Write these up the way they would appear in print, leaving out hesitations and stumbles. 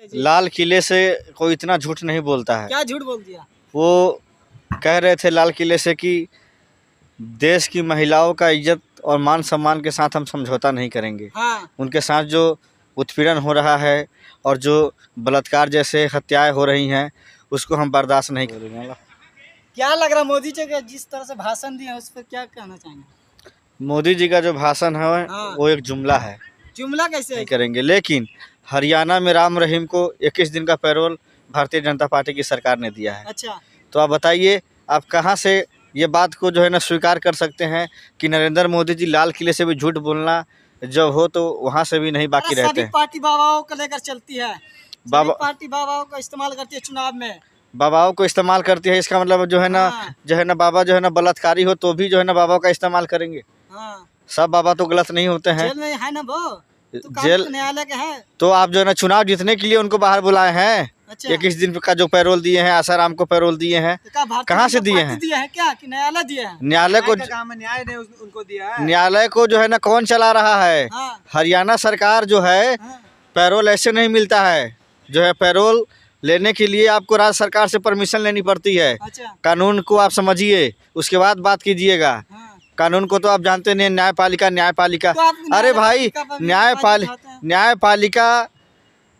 लाल किले से कोई इतना झूठ नहीं बोलता है। क्या झूठ बोल दिया? वो कह रहे थे लाल किले से कि देश की महिलाओं का इज्जत और मान सम्मान के साथ हम समझौता नहीं करेंगे। हाँ। उनके साथ जो उत्पीड़न हो रहा है और जो बलात्कार जैसे हत्याएं हो रही हैं उसको हम बर्दाश्त नहीं करेंगे। क्या लग रहा मोदी जी के जिस तरह से भाषण दिए उस पर क्या कहना चाहेंगे? मोदी जी का जो भाषण है हाँ। वो एक जुमला है, जुमला कैसे नहीं है? करेंगे। लेकिन हरियाणा में राम रहीम को 21 दिन का पैरोल भारतीय जनता पार्टी की सरकार ने दिया है। अच्छा। तो आप बताइए, आप कहाँ से ये बात को जो है ना स्वीकार कर सकते हैं कि नरेंद्र मोदी जी लाल किले से भी झूठ बोलना जब हो तो वहाँ से भी नहीं बाकी रहते सभी हैं। पार्टी बाबाओं को लेकर चलती है, बाबा पार्टी बाबाओं का इस्तेमाल करती है चुनाव में। बाबाओं को इस्तेमाल करती है, इसका मतलब जो है ना हाँ। बाबा जो है ना बलात्कारी हो तो भी जो है ना बाबा का इस्तेमाल करेंगे। हाँ। सब बाबा तो गलत नहीं होते हैं। जेल में है ना वो, तो जेल न्यायालय के है। तो आप जो है ना चुनाव जीतने के लिए उनको बाहर बुलाए हैं। अच्छा। 21 दिन का जो पैरोल दिए हैं, आसाराम को पैरोल दिए हैं, तो कहाँ से दिए हैं? दिया है क्या कि न्यायालय दिया है? न्यायालय को न्याय ने उनको दिया है। न्यायालय को जो है ना कौन चला रहा है? हाँ। हरियाणा सरकार जो है। हाँ। पैरोल ऐसे नहीं मिलता है। जो है पैरोल लेने के लिए आपको राज्य सरकार से परमिशन लेनी पड़ती है। अच्छा। कानून को आप समझिए, उसके बाद बात कीजिएगा। हाँ। कानून को तो आप जानते नहीं। न्यायपालिका तो अरे भाई, न्यायपालिका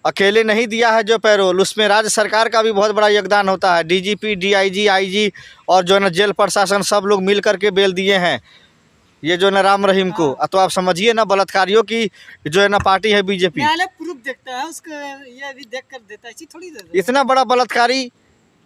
अकेले नहीं दिया है जो पैरोल, उसमें राज्य सरकार का भी बहुत बड़ा योगदान होता है। डीजीपी, डीआईजी, आईजी और जो है ना जेल प्रशासन सब लोग मिल करके बेल दिए हैं ये जो ना राम रहीम को। तो आप समझिए ना, बलात्कारियों की जो है ना पार्टी है बीजेपी। न्यायालय प्रूफ देखता है उसको, ये भी देख कर देता है, थोड़ी देता है। इतना बड़ा बलात्कारी,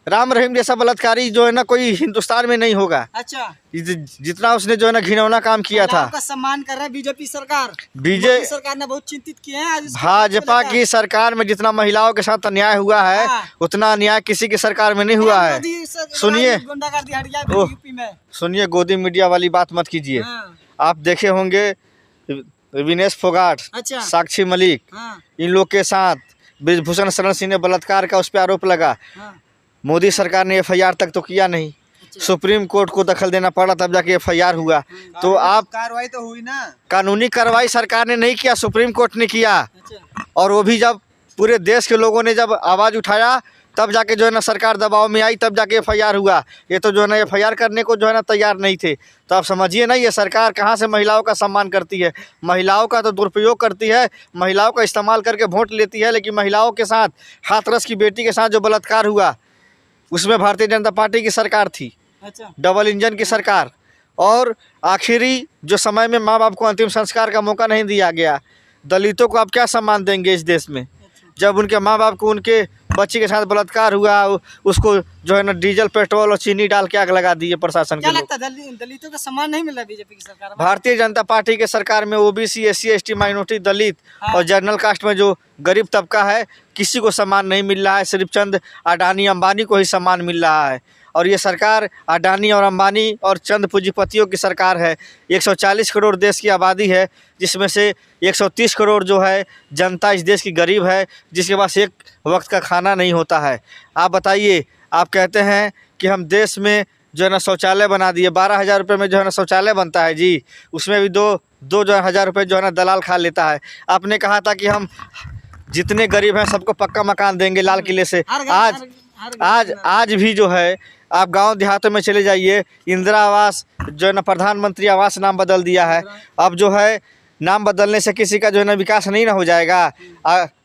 राम रहीम जैसा बलात्कारी जो है ना कोई हिंदुस्तान में नहीं होगा। अच्छा। जितना उसने जो है ना घिनौना काम किया था। का सम्मान कर रहा है बीजेपी सरकार। बीजेपी सरकार ने बहुत चिंतित किए हैं। भाजपा की सरकार में जितना महिलाओं के साथ अन्याय हुआ है उतना अन्याय किसी की सरकार में नहीं हुआ है। सुनिए, सुनिए, गोदी मीडिया वाली बात मत कीजिए। आप देखे होंगे विनेश फोगाट, अच्छा। साक्षी मलिक, इन लोग के साथ ब्रिजभूषण शरण सिंह ने बलात्कार का उस पर आरोप लगा। मोदी सरकार ने एफआईआर तक तो किया नहीं। सुप्रीम कोर्ट को दखल देना पड़ा तब जाके एफआईआर हुआ। तो आप कार्रवाई तो हुई ना, कानूनी कार्रवाई सरकार ने नहीं किया, सुप्रीम कोर्ट ने किया। अच्छा। और वो भी जब पूरे देश के लोगों ने जब आवाज़ उठाया तब जाके जो है ना सरकार दबाव में आई, तब जाके एफआईआर हुआ। ये तो जो है ना एफआईआर करने को जो है ना तैयार नहीं थे। तो आप समझिए ना, ये सरकार कहाँ से महिलाओं का सम्मान करती है। महिलाओं का तो दुरुपयोग करती है, महिलाओं का इस्तेमाल करके वोट लेती है। लेकिन महिलाओं के साथ, हाथरस की बेटी के साथ जो बलात्कार हुआ उसमें भारतीय जनता पार्टी की सरकार थी। अच्छा। डबल इंजन की सरकार। और आखिरी जो समय में माँ बाप को अंतिम संस्कार का मौका नहीं दिया गया। दलितों को आप क्या सम्मान देंगे इस देश में? जब उनके माँ बाप को उनके बच्ची के साथ बलात्कार हुआ, उसको जो है ना डीजल, पेट्रोल और चीनी डाल के आग लगा दिए प्रशासन के लोग। क्या लगता है दलितों का सम्मान नहीं मिल रहा बीजेपी की सरकार में? भारतीय जनता पार्टी के सरकार में ओबीसी, एससी, एसटी, माइनॉरिटी, दलित और जनरल कास्ट में जो गरीब तबका है किसी को सम्मान नहीं मिल रहा है। सिर्फ चंद अडानी अंबानी को ही सम्मान मिल रहा है। और ये सरकार अडानी और अंबानी और चंद पूंजीपतियों की सरकार है। 140 करोड़ देश की आबादी है, जिसमें से 130 करोड़ जो है जनता इस देश की गरीब है, जिसके पास एक वक्त का खाना नहीं होता है। आप बताइए, आप कहते हैं कि हम देश में जो है ना शौचालय बना दिए। 12,000 रुपये में जो है ना शौचालय बनता है जी, उसमें भी दो जो हज़ार रुपये जो है ना दलाल खा लेता है। आपने कहा था कि हम जितने गरीब हैं सबको पक्का मकान देंगे लाल किले से। आज भी जो है आप गांव देहातों में चले जाइए, इंदिरा आवास जो है ना प्रधानमंत्री आवास नाम बदल दिया है। अब जो है नाम बदलने से किसी का जो है ना विकास नहीं ना हो जाएगा।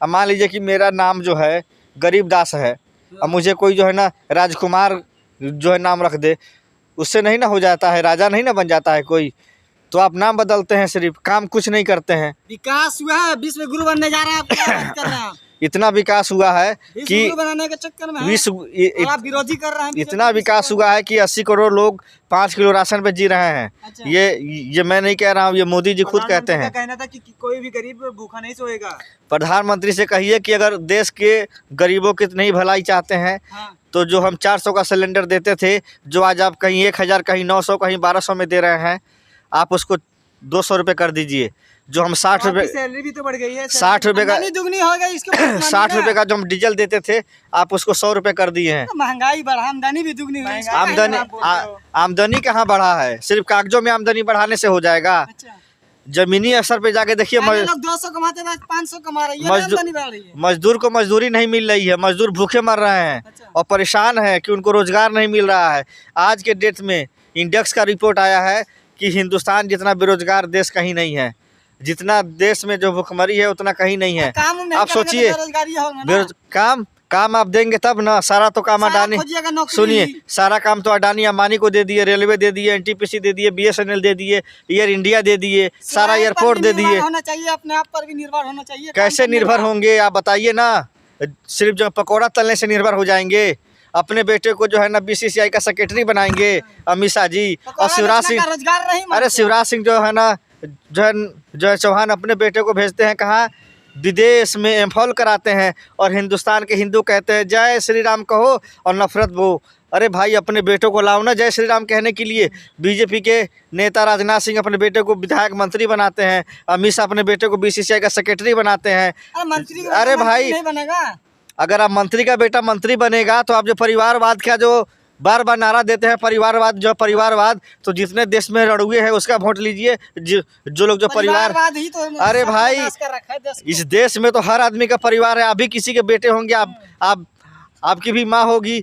मान लीजिए कि मेरा नाम जो है गरीब दास है, अब मुझे कोई जो है ना राजकुमार जो है नाम रख दे, उससे नहीं ना हो जाता है, राजा नहीं ना बन जाता है कोई। तो आप नाम बदलते हैं, सिर्फ काम कुछ नहीं करते हैं। विकास हुआ है, विश्व गुरु बनने जा रहे हैं, आप क्या बात कर रहे हैं? इतना विकास हुआ है कि बनाने के चक्कर में विश्व आप विरोधी कर रहे हैं। इतना विकास हुआ है कि 80 करोड़ लोग 5 किलो राशन पे जी रहे हैं। अच्छा। ये मैं नहीं कह रहा हूँ, ये मोदी जी खुद कहते हैं। कहना था कि कोई भी गरीब भूखा नहीं सोएगा। प्रधानमंत्री से कहिए कि अगर देश के गरीबों की इतनी भलाई चाहते हैं तो जो हम 400 का सिलेंडर देते थे, जो आज आप कहीं 1000, कहीं 900, कहीं 1200 में दे रहे हैं, आप उसको 200 रुपये कर दीजिए। जो हम 60 रुपये, सैलरी भी तो बढ़ गई है, 60 रुपये का दुगनी हो गई इसके 60 रुपये का जो हम डीजल देते थे, आप उसको 100 रुपये कर दिए हैं। महंगाई बढ़ा, आमदनी भी दुगनी हुई। आमदनी कहाँ बढ़ा है? सिर्फ कागजों में आमदनी बढ़ाने से हो जाएगा? जमीनी स्तर पे जाके देखिए पहले लोग 200 कमाते थे, 500 कमा रहे हैं, ये मजदूर- आमदनी बढ़ रही है। मजदूर को मजदूरी नहीं मिल रही है, मजदूर भूखे मर रहे हैं अच्छा। और परेशान है कि उनको रोजगार नहीं मिल रहा है। आज के डेट में इंडेक्स का रिपोर्ट आया है कि हिंदुस्तान जितना बेरोजगार देश कहीं नहीं है, जितना देश में जो भुखमरी है उतना कहीं नहीं है। काम नहीं आप करेंगे तो सोचिए, बेरोजगारी होगा ना। काम आप देंगे तब ना। सारा तो काम सारा अडानी, खोजिएगा नौकरी। सुनिए, सारा काम तो अडानी अंबानी को दे दिए, रेलवे दे दिए, एनटीपीसी दे दिए, बीएसएनएल दे दिए, एयर इंडिया दे दिए, सारा किराए पर एयरपोर्ट भी दे निर्भर दिए। होना चाहिए, अपने आप पर भी निर्भर होना चाहिए। कैसे काम पर निर्भर होंगे आप बताइए ना। सिर्फ जो पकौड़ा तलने से निर्भर हो जाएंगे। अपने बेटे को जो है ना बीसीसीआई का सेक्रेटरी बनाएंगे अमित शाह जी। पकौड़ा और शिवराज बेचने सिंह, का रोजगार नहीं अरे मानते। शिवराज सिंह जो है ना, जो है चौहान अपने बेटे को भेजते हैं कहाँ, विदेश में एमफॉल कराते हैं और हिंदुस्तान के हिंदू कहते हैं जय श्री राम कहो और नफरत बो। अरे भाई अपने बेटों को लाओ ना जय श्री राम कहने के लिए। बीजेपी के नेता राजनाथ सिंह अपने बेटे को विधायक मंत्री बनाते हैं, अमित शाह अपने बेटे को बीसीसीआई का सेक्रेटरी बनाते हैं। अरे मंत्री को अरे मंत्री भाई, नहीं बनेगा। अगर आप मंत्री का बेटा मंत्री बनेगा तो आप जो परिवारवाद का जो बार बार नारा देते हैं, परिवारवाद, तो जितने देश में रड़ुए हैं उसका वोट लीजिए। जो लोग जो परिवार, परिवारवाद ही तो अरे सब भाई, विनाश कर रखा है देश को। इस देश में तो हर आदमी का परिवार है। आप भी किसी के बेटे होंगे, आप आपकी भी माँ होगी,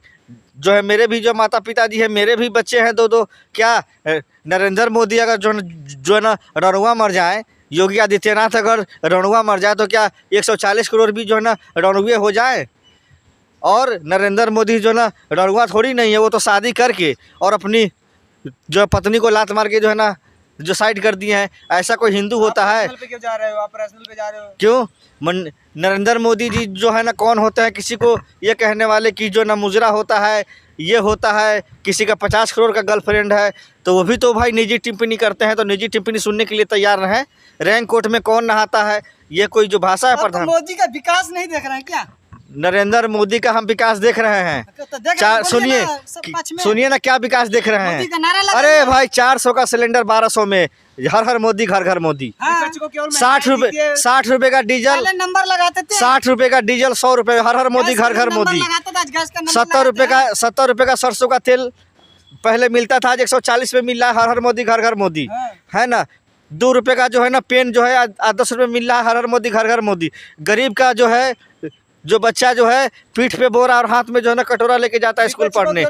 जो है मेरे भी जो माता पिताजी है, मेरे भी बच्चे हैं दो। क्या नरेंद्र मोदी अगर जो है ना रणुआ मर जाए, योगी आदित्यनाथ अगर रणुआ मर जाए तो क्या 140 करोड़ भी जो है ना रणुए हो जाए? और नरेंद्र मोदी जो है ना रणुआ थोड़ी नहीं है, वो तो शादी करके और अपनी जो पत्नी को लात मार के जो है ना जो साइड कर दिए हैं। ऐसा कोई हिंदू होता है? पे क्यों जा रहे हो आप? पर्सनल पे जा रहे हो क्यों? नरेंद्र मोदी जी जो है ना कौन होते हैं किसी को ये कहने वाले कि जो ना मुजरा होता है, ये होता है, किसी का 50 करोड़ का गर्लफ्रेंड है, तो वो भी तो भाई निजी टिप्पणी करते हैं। तो निजी टिप्पणी सुनने के लिए तैयार रहें। रैंक कोर्ट में कौन नहाता है? ये कोई जो भाषा है आप तो प्रधान, मोदी का विकास नहीं देख रहे हैं क्या? नरेंद्र मोदी का हम विकास देख रहे हैं। तो देख चार बोलिए सुनिए, ना, सब पक्ष में। सुनिए ना क्या विकास देख रहे मोदी का हैं। नारा लगा अरे दिया। भाई 400 का सिलेंडर 1200 में, हर मोदी घर घर मोदी। हाँ, 60 रुपए का डीजल, पहले नंबर लगाते थे। 60 रुपए का डीजल, 100 रुपए, हर मोदी गैस घर का घर नंबर मोदी। लगाते थे, आज गैस का नंबर 70 रुपए का सरसों का तेल पहले मिलता था, आज 140 में मिल रहा है, हर मोदी घर घर मोदी। हाँ। है ना? 2 रुपए का जो है ना पेन जो है आज 10 रुपए मिल रहा है, हर मोदी घर घर मोदी। गरीब का जो है, जो बच्चा जो है पीठ पे बोरा और हाथ में जो है ना कटोरा लेके जाता है स्कूल पढ़ने,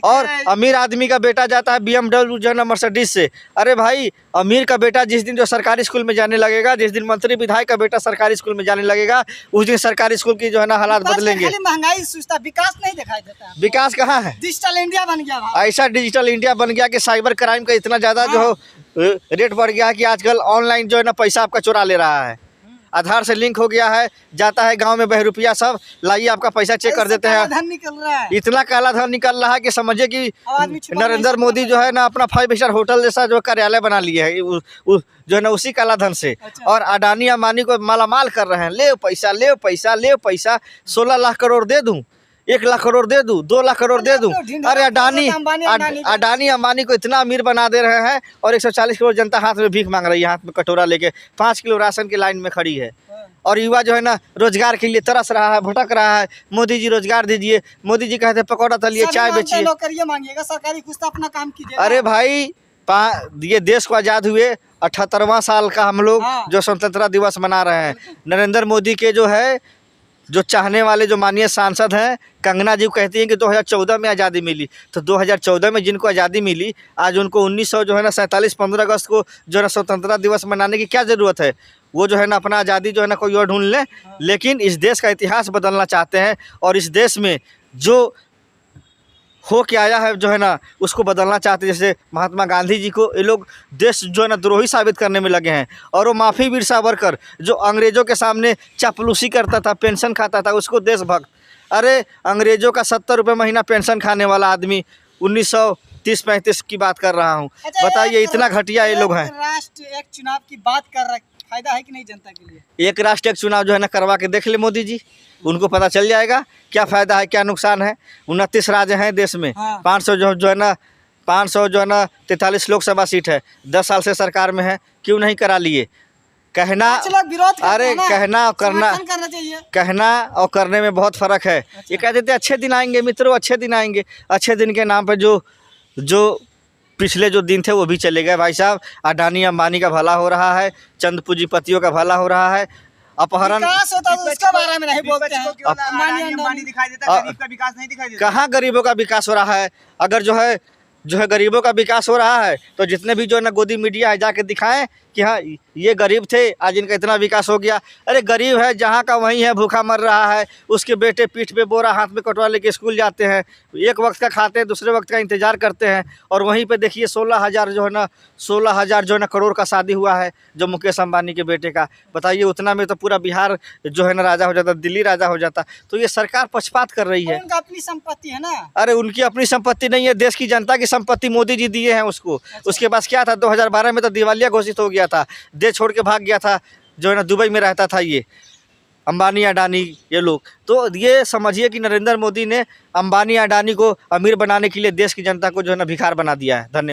और अमीर आदमी का बेटा जाता है BMW जो है ना मर्सिडीज से। अरे भाई, अमीर का बेटा जिस दिन जो सरकारी स्कूल में जाने लगेगा, जिस दिन मंत्री विधायक का बेटा सरकारी स्कूल में जाने लगेगा, उस दिन सरकारी स्कूल की जो है ना हालात बदलेंगे। खाली महंगाई सूचता, विकास नहीं दिखाई देता। विकास कहाँ है? डिजिटल इंडिया बन गया भाई। ऐसा डिजिटल इंडिया बन गया कि साइबर क्राइम का इतना ज़्यादा जो रेट बढ़ गया है कि आजकल ऑनलाइन जो है ना पैसा आपका चुरा ले रहा है। आधार से लिंक हो गया है, जाता है गांव में बहरूपिया सब, लाइए आपका पैसा चेक कर देते हैं। धन निकल रहा है। इतना काला धन निकल रहा है कि समझिए कि आदमी छुपा नहीं नरेंद्र सकता मोदी जो है ना अपना 5 स्टार होटल जैसा जो कार्यालय बना लिया है जो है ना उसी काला धन से। अच्छा। और अडानी अंबानी को मालामाल कर रहे हैं। ले पैसा, ले पैसा, ले पैसा। 16 लाख करोड़ दे दूं, 1 लाख करोड़ दे दूं, 2 लाख करोड़ दे दूं। अरे अडानी अंबानी को इतना अमीर बना दे रहे हैं और 140 करोड़ जनता हाथ में भीख मांग रही है, हाथ में कटोरा लेके 5 किलो राशन की लाइन में खड़ी है। और युवा जो है ना रोजगार के लिए तरस रहा है, भटक रहा है। मोदी जी रोजगार दीजिए। मोदी जी कहते हैं पकौड़ा तलिए, चाय बेचिए। नौकरियां मांगिएगा, सरकारी कुछ तो अपना काम कीजिए। अरे भाई, ये देश को आज़ाद हुए 78वां साल का हम लोग हाँ। जो स्वतंत्रता दिवस मना रहे हैं। नरेंद्र मोदी के जो है जो चाहने वाले जो माननीय सांसद हैं, कंगना जी कहती हैं कि 2014 में आज़ादी मिली, तो 2014 में जिनको आज़ादी मिली, आज उनको 1900 जो है ना 47 15 अगस्त को जो है ना स्वतंत्रता दिवस मनाने की क्या ज़रूरत है? वो जो है ना अपना आज़ादी जो है ना कोई और ढूंढ लें। लेकिन इस देश का इतिहास बदलना चाहते हैं और इस देश में जो हो के आया है जो है ना उसको बदलना चाहते हैं। जैसे महात्मा गांधी जी को ये लोग देश जो है ना द्रोही साबित करने में लगे हैं। और वो माफी वीर सावरकर जो अंग्रेज़ों के सामने चापलूसी करता था, पेंशन खाता था, उसको देशभक्त। अरे अंग्रेज़ों का 70 रुपये महीना पेंशन खाने वाला आदमी 1930-35 की बात कर रहा हूँ। बताइए इतना घटिया ये लोग हैं। राष्ट्र एक चुनाव की बात कर रहा है, फायदा है कि नहीं जनता के लिए? एक राष्ट्र एक चुनाव जो है ना करवा के देख ले मोदी जी, उनको पता चल जाएगा क्या फ़ायदा है, क्या नुकसान है। 29 राज्य हैं देश में। हाँ। 500 जो है ना 43 लोकसभा सीट है। 10 साल से सरकार में है, क्यों नहीं करा लिए? कहना, कुछ लोग विरोध करते अरे हैं ना, कहना और करना, समर्थन करना चाहिए। कहना और करने में बहुत फ़र्क है। ये कह देते अच्छे दिन आएंगे मित्रों, अच्छे दिन आएंगे। अच्छे दिन के नाम पर जो पिछले जो दिन थे वो भी चले गए भाई साहब। अडानी अंबानी का भला हो रहा है, चंद पूंजीपतियों का भला हो रहा है। अपहरण विकास होता तो उसके बारे में नहीं बोलते हैं। अडानी अंबानी दिखाई देता है, गरीब का विकास नहीं दिखाई देता। कहाँ गरीबों का विकास हो रहा है? अगर जो है गरीबों का विकास हो रहा है तो जितने भी जो है ना गोदी मीडिया है जाके दिखाएं कि हाँ ये गरीब थे, आज इनका इतना विकास हो गया। अरे गरीब है जहाँ का वहीं है, भूखा मर रहा है। उसके बेटे पीठ पे बोरा हाथ में कटवा लेके स्कूल जाते हैं, एक वक्त का खाते हैं, दूसरे वक्त का इंतजार करते हैं। और वहीं पे देखिए 16,000 जो है ना करोड़ का शादी हुआ है जो मुकेश अंबानी के बेटे का। बताइए उतना में तो पूरा बिहार जो है ना राजा हो जाता, दिल्ली राजा हो जाता। तो ये सरकार पक्षपात कर रही है। उनका अपनी संपत्ति है ना। अरे उनकी अपनी संपत्ति नहीं है, देश की जनता की संपत्ति मोदी जी दिए हैं उसको। उसके पास क्या था? 2012 में तो दिवालिया घोषित हो गया था, देश छोड़ के भाग गया था, जो है ना दुबई में रहता था ये अंबानी अडानी ये लोग। तो ये समझिए कि नरेंद्र मोदी ने अंबानी अडानी को अमीर बनाने के लिए देश की जनता को जो है ना भिखार बना दिया है। धन्यवाद।